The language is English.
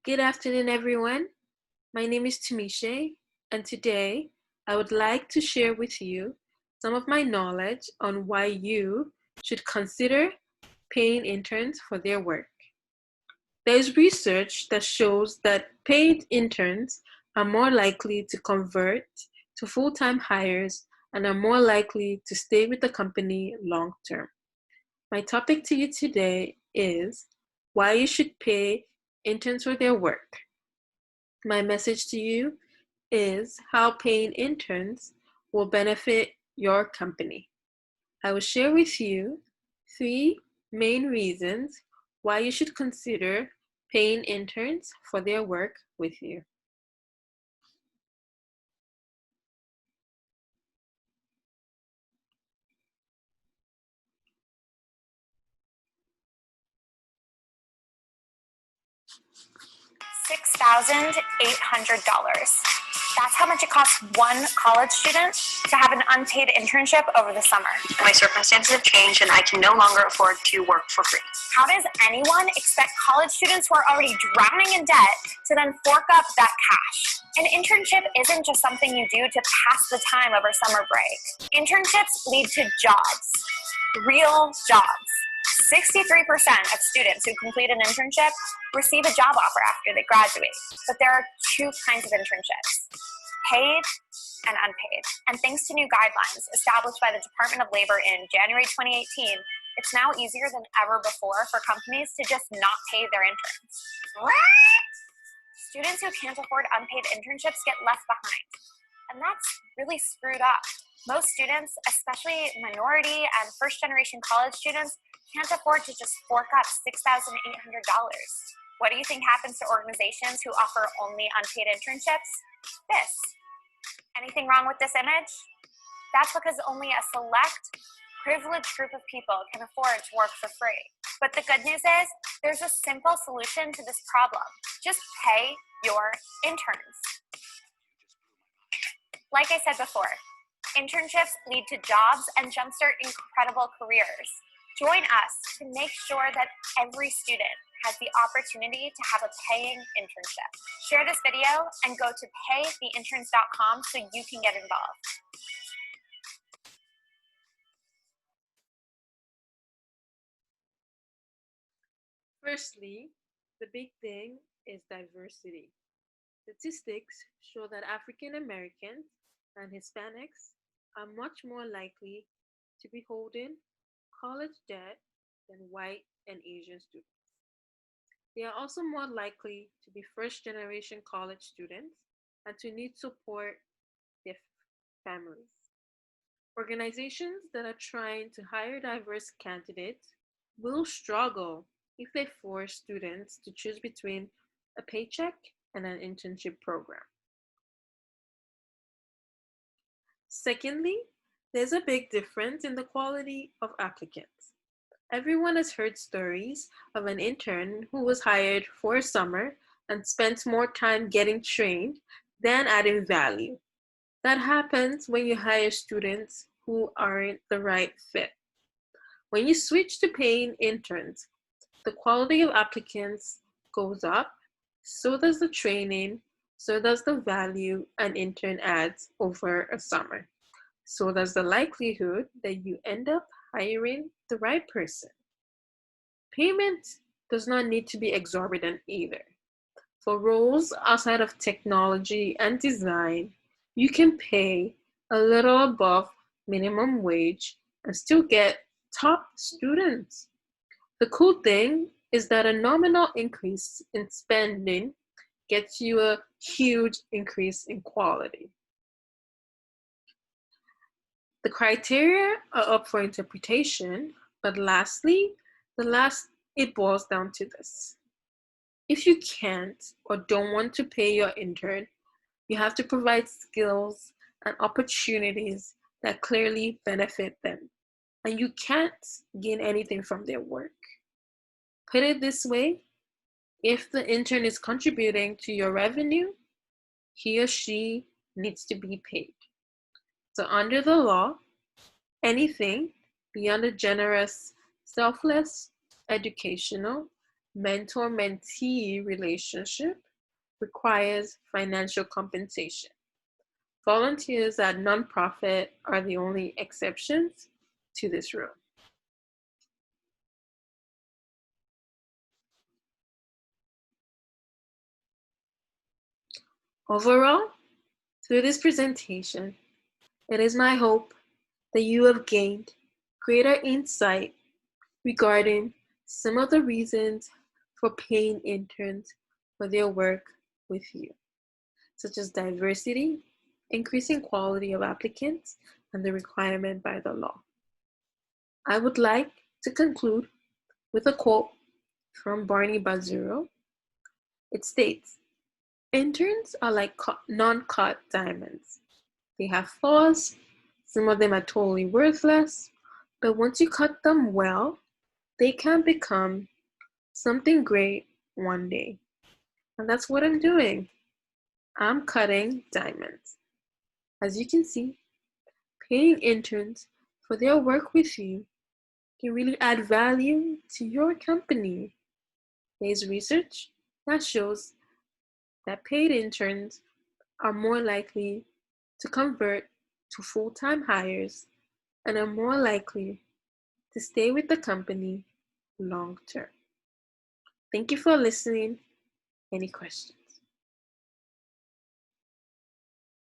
Good afternoon, everyone. My name is Tamisha, and today I would like to share with you some of my knowledge on why you should consider paying interns for their work. There is research that shows that paid interns are more likely to convert to full-time hires and are more likely to stay with the company long-term. My topic to you today is why you should pay interns for their work. My message to you is how paying interns will benefit your company. I will share with you 3 main reasons why you should consider paying interns for their work with you. $6,800. That's how much it costs one college student to have an unpaid internship over the summer. My circumstances have changed and I can no longer afford to work for free. How does anyone expect college students who are already drowning in debt to then fork up that cash? An internship isn't just something you do to pass the time over summer break. Internships lead to jobs, real jobs. 63% of students who complete an internship receive a job offer after they graduate. But there are 2 kinds of internships, paid and unpaid. And thanks to new guidelines established by the Department of Labor in January 2018, it's now easier than ever before for companies to just not pay their interns. What? Students who can't afford unpaid internships get left behind. And that's really screwed up. Most students, especially minority and first-generation college students, can't afford to just fork up $6,800. What do you think happens to organizations who offer only unpaid internships? This. Anything wrong with this image? That's because only a select, privileged group of people can afford to work for free. But the good news is, there's a simple solution to this problem. Just pay your interns. Like I said before, internships lead to jobs and jumpstart incredible careers. Join us to make sure that every student has the opportunity to have a paying internship. Share this video and go to paytheinterns.com so you can get involved. Firstly, the big thing is diversity. Statistics show that African Americans and Hispanics are much more likely to be holding college debt than white and Asian students. They are also more likely to be first-generation college students and to need support their families. Organizations that are trying to hire diverse candidates will struggle if they force students to choose between a paycheck and an internship program. Secondly, there's a big difference in the quality of applicants. Everyone has heard stories of an intern who was hired for a summer and spent more time getting trained than adding value. That happens when you hire students who aren't the right fit. When you switch to paying interns, the quality of applicants goes up, so does the training, so does the value an intern adds over a summer. So does the likelihood that you end up hiring the right person. Payment does not need to be exorbitant either. For roles outside of technology and design, you can pay a little above minimum wage and still get top students. The cool thing is that a nominal increase in spending gets you a huge increase in quality. The criteria are up for interpretation, but lastly, it boils down to this. If you can't or don't want to pay your intern, you have to provide skills and opportunities that clearly benefit them, and you can't gain anything from their work. Put it this way, if the intern is contributing to your revenue, he or she needs to be paid. So under the law, anything beyond a generous, selfless, educational, mentor-mentee relationship requires financial compensation. Volunteers at nonprofit are the only exceptions to this rule. Overall, through this presentation, it is my hope that you have gained greater insight regarding some of the reasons for paying interns for their work with you, such as diversity, increasing quality of applicants, and the requirement by the law. I would like to conclude with a quote from Barney Bazzuro. It states, "Interns are like non-cut diamonds. They have flaws, some of them are totally worthless, but once you cut them well, they can become something great one day." And that's what I'm doing. I'm cutting diamonds. As you can see, paying interns for their work with you can really add value to your company. There's research that shows that paid interns are more likely to convert to full-time hires and are more likely to stay with the company long term. Thank you for listening. Any questions?